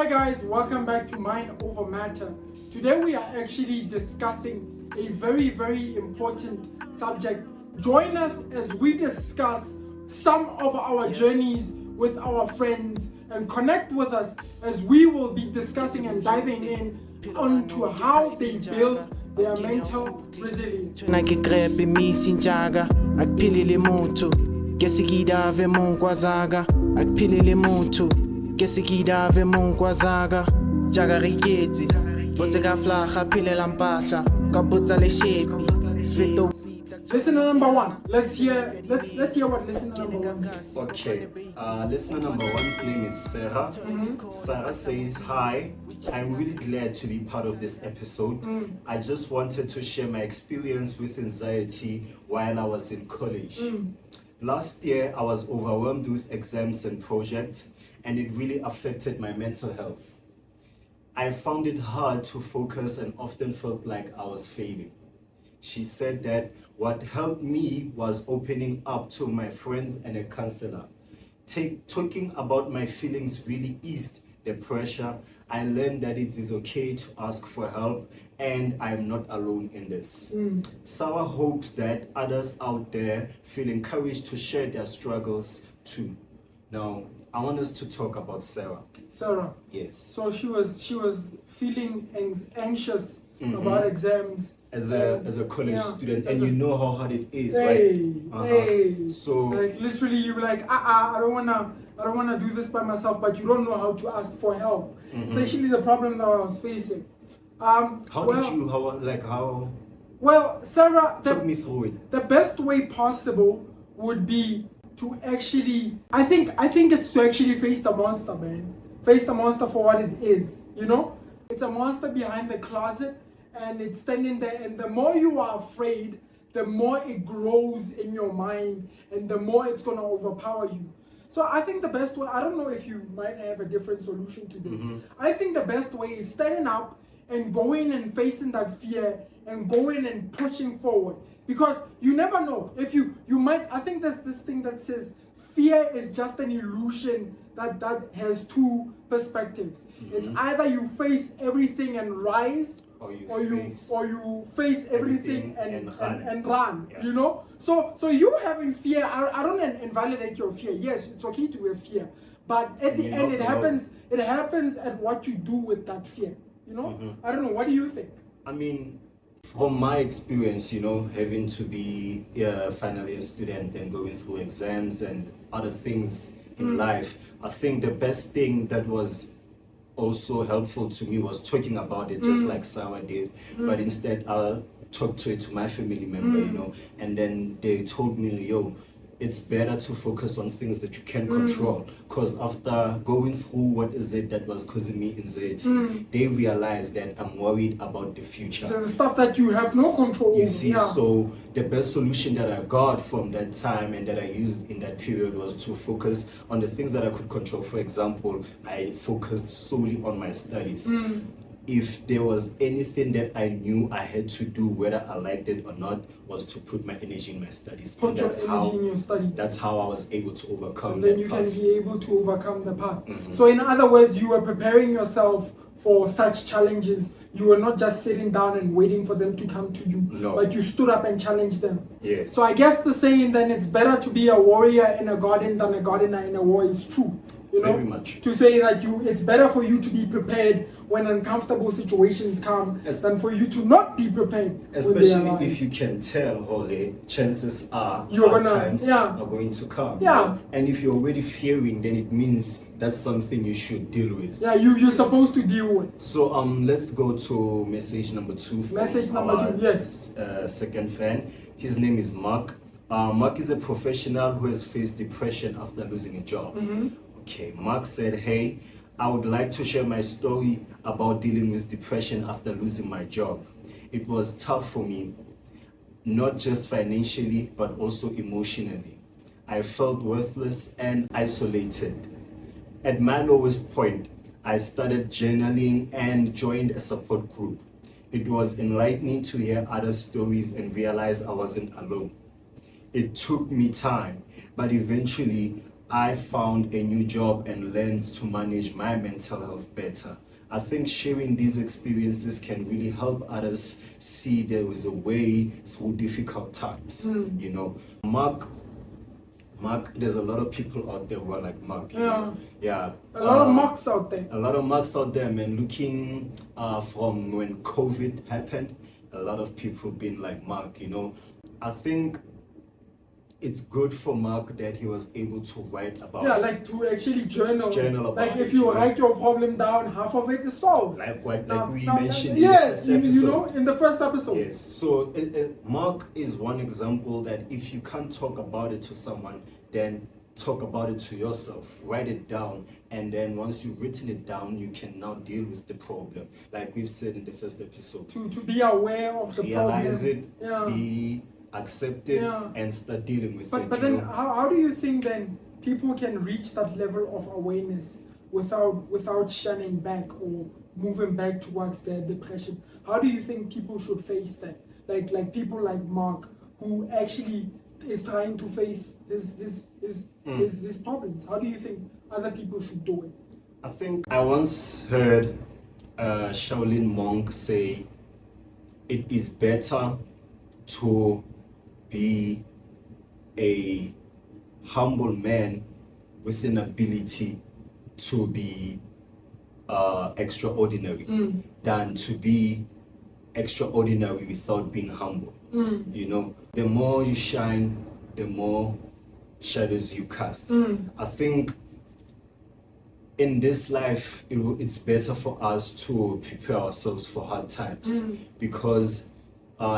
guys, welcome back to Mind Over Matter. Today we are actually discussing a very, very important subject. Join us as we discuss some of our journeys with our friends and connect with us as we will be discussing and diving in onto how they build their mental resilience. Kesikidave mungkwazaga jaga riketi boteka flaga philela mpahla kaputsa le shepi fito. Listener number one, let's hear what listener number one says. Okay, listener number one's name is Sarah. Sarah says, hi, I'm really glad to be part of this episode. I just wanted to share my experience with anxiety while I was in college. Last year, I was overwhelmed with exams and projects, and it really affected my mental health. I found it hard to focus and often felt like I was failing. She said that what helped me was opening up to my friends and a counselor. Talking about my feelings really eased the pressure. I learned that it is okay to ask for help and I'm not alone in this. Sarah hopes that others out there feel encouraged to share their struggles too. Now, I want us to talk about Sarah. Sarah. Yes. So she was feeling anxious about exams. As a college student, and you know how hard it is, hey, right? Hey. So like literally you're like, I don't wanna do this by myself, but you don't know how to ask for help. It's actually the problem that I was facing. Well, Sarah, talk me through it. The best way possible would be to actually, I think it's to actually face the monster, man. Face the monster for what it is, you know? It's a monster behind the closet and it's standing there, and the more you are afraid, the more it grows in your mind and the more it's gonna overpower you. So I think the best way, I don't know if you might have a different solution to this. I think the best way is standing up and going and facing that fear and going and pushing forward. Because you never know, if you might, I think there's this thing that says fear is just an illusion that has two perspectives. It's either you face everything and rise, or you face everything and run. Yeah. You know? So you having fear, I don't invalidate your fear. Yes, it's okay to have fear. But at the end it happens at what you do with that fear. You know? I don't know, what do you think? I mean, from my experience, you know, having to be a final year student and going through exams and other things in life, I think the best thing that was also helpful to me was talking about it, just like Sarah did. But instead, I talked to my family member, you know, and then they told me, yo, it's better to focus on things that you can control. Because after going through what is it that was causing me anxiety, they realized that I'm worried about the future. The stuff that you have no control over. You see, so the best solution that I got from that time and that I used in that period was to focus on the things that I could control. For example, I focused solely on my studies. If there was anything that I knew I had to do, whether I liked it or not, was to put my energy in my studies. Put your energy in your studies. That's how I was able to overcome and then that you path. can be able to overcome the path. So in other words, you were preparing yourself for such challenges. You were not just sitting down and waiting for them to come to you, but you stood up and challenged them. Yes. So I guess the saying then, it's better to be a warrior in a garden than a gardener in a war, is true. You know? Very much. To say that it's better for you to be prepared when uncomfortable situations come than for you to not be prepared. Especially if you can tell, Jorge, chances are times are going to come. Yeah. You know? And if you're already fearing, then it means that's something you should deal with. Yeah, you're supposed to deal with. So let's go to message number 2. Message number 2, yes. Second fan. His name is Mark. Mark is a professional who has faced depression after losing a job. Okay, Mark said, hey, I would like to share my story about dealing with depression after losing my job. It was tough for me, not just financially, but also emotionally. I felt worthless and isolated. At my lowest point, I started journaling and joined a support group. It was enlightening to hear other stories and realize I wasn't alone. It took me time, but eventually I found a new job and learned to manage my mental health better. I think sharing these experiences can really help others see there is a way through difficult times. You know, Mark, there's a lot of people out there who are like Mark. You know? Yeah. A lot of Marks out there. A lot of Marks out there, man. Looking from when COVID happened, a lot of people been like Mark. You know, I think it's good for Mark that he was able to write about it. Like to actually journal. Journal about like it, if you you know. write your problem down, half of it is solved. Like what Now- we now- mentioned yes, in the first you episode. know, in the first episode. Yes, so Mark is one example that if you can't talk about it to someone, then talk about it to yourself, write it down, and then once you've written it down, you can now deal with the problem. Like we've said in the first episode, To be aware of the realize problem. it, be accepted, and start dealing with it. But you then know? how do you think then people can reach that level of awareness without shunning back or moving back towards their depression? How do you think people should face that? Like people like Mark, who actually is trying to face his problems. How do you think other people should do it? I think I once heard a Shaolin monk say it is better to be a humble man with an ability to be extraordinary than to be extraordinary without being humble. You know, the more you shine, the more shadows you cast. I think in this life, it's better for us to prepare ourselves for hard times because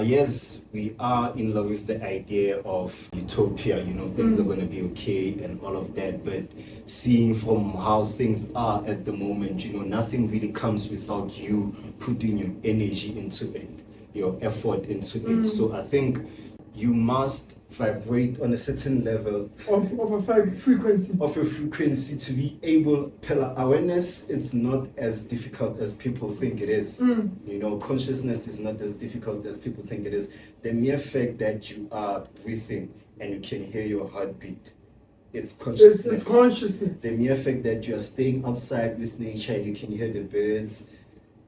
yes, we are in love with the idea of utopia, you know, things are going to be okay and all of that. But seeing from how things are at the moment, you know, nothing really comes without you putting your energy into it, your effort into it. So I think you must vibrate on a certain level Of a frequency. to be able. Awareness, it's not as difficult as people think it is. You know, consciousness is not as difficult as people think it is. The mere fact that you are breathing and you can hear your heartbeat, it's consciousness. It's consciousness. The mere fact that you are staying outside with nature and you can hear the birds,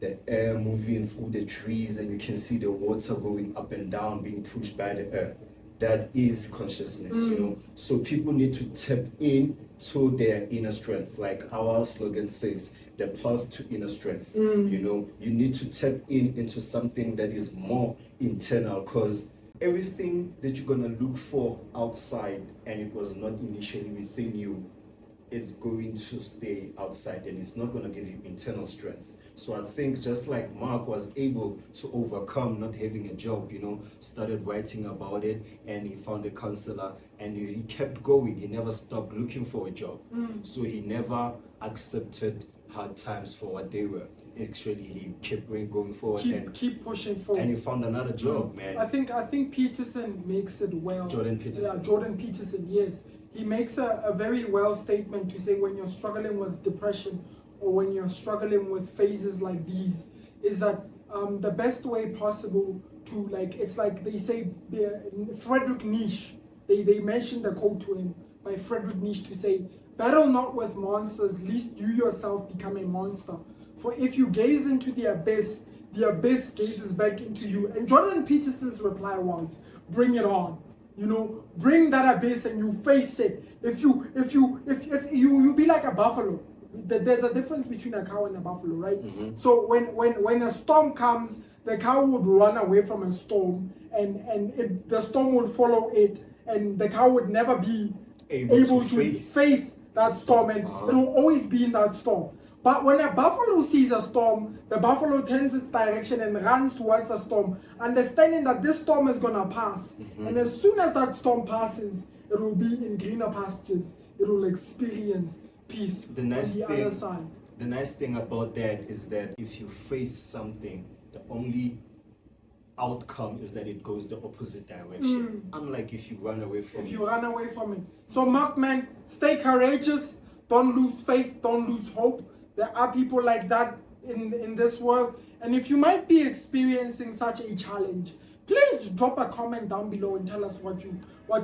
the air moving through the trees, and you can see the water going up and down, being pushed by the earth. That is consciousness, you know. So people need to tap in to their inner strength. Like our slogan says, the path to inner strength. You know, you need to tap into something that is more internal, because everything that you're gonna look for outside and it was not initially within you, it's going to stay outside and it's not gonna give you internal strength. So I think just like Mark was able to overcome not having a job, you know, started writing about it, and he found a counselor and he kept going. He never stopped looking for a job. So he never accepted hard times for what they were. Actually, he kept going forward and keep pushing forward. And he found another job, man. I think Peterson makes it well. Jordan Peterson. Yeah, Jordan Peterson, yes. He makes a very well statement to say when you're struggling with depression or when you're struggling with phases like these, is that the best way possible to, like, it's like they say, Friedrich Nietzsche, they mentioned a quote to him by Friedrich Nietzsche to say, battle not with monsters, lest you yourself become a monster. For if you gaze into the abyss gazes back into you. And Jordan Peterson's reply was, bring it on. You know, bring that abyss and you face it. If you be like a buffalo. There's a difference between a cow and a buffalo, right? So when a storm comes, the cow would run away from a storm, and the storm would follow it, and the cow would never be able to face that storm, and it will always be in that storm. But when a buffalo sees a storm, the buffalo turns its direction and runs towards the storm, understanding that this storm is gonna pass. And as soon as that storm passes, it will be in greener pastures. It will experience peace on the other side. The nice thing about that is that if you face something, the only outcome is that it goes the opposite direction. Unlike if you run away from it. Run away from it. So Mark, man, stay courageous. Don't lose faith. Don't lose hope. There are people like that in this world. And if you might be experiencing such a challenge, please drop a comment down below and tell us what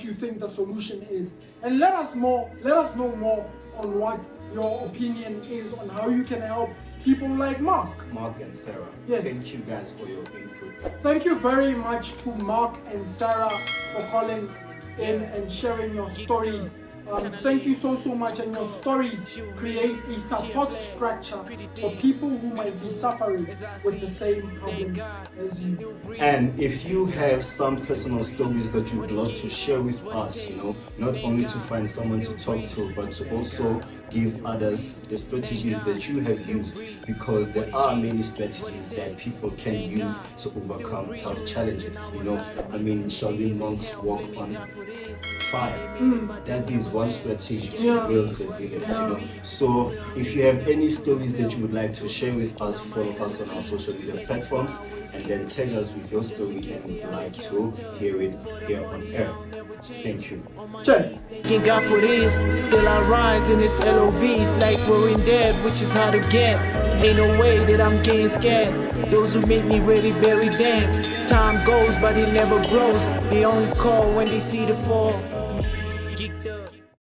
you think the solution is, and let us know more on what your opinion is on how you can help people like Mark and Sarah. Yes. Thank you guys for your input. Thank you very much to Mark and Sarah for calling in and sharing your stories. Thank you so much, and your stories create a support structure for people who might be suffering with the same problems as you. And if you have some personal stories that you would love to share with us, not only to find someone to talk to, but to also give others the strategies that you have used, because there are many strategies that people can use to overcome tough challenges. Shaolin monks walk on fire. That is one strategy to build resilience. So if you have any stories that you would like to share with us, follow us on our social media platforms, and then tag us with your story, and we'd like to hear it here on air. Thank you. Cheers. Thank God for this, still I rise in this LOVs like we're in debt, which is hard to get. Ain't no way that I'm getting scared. Those who make me ready bury them. Time goes but it never grows. They only call when they see the fall.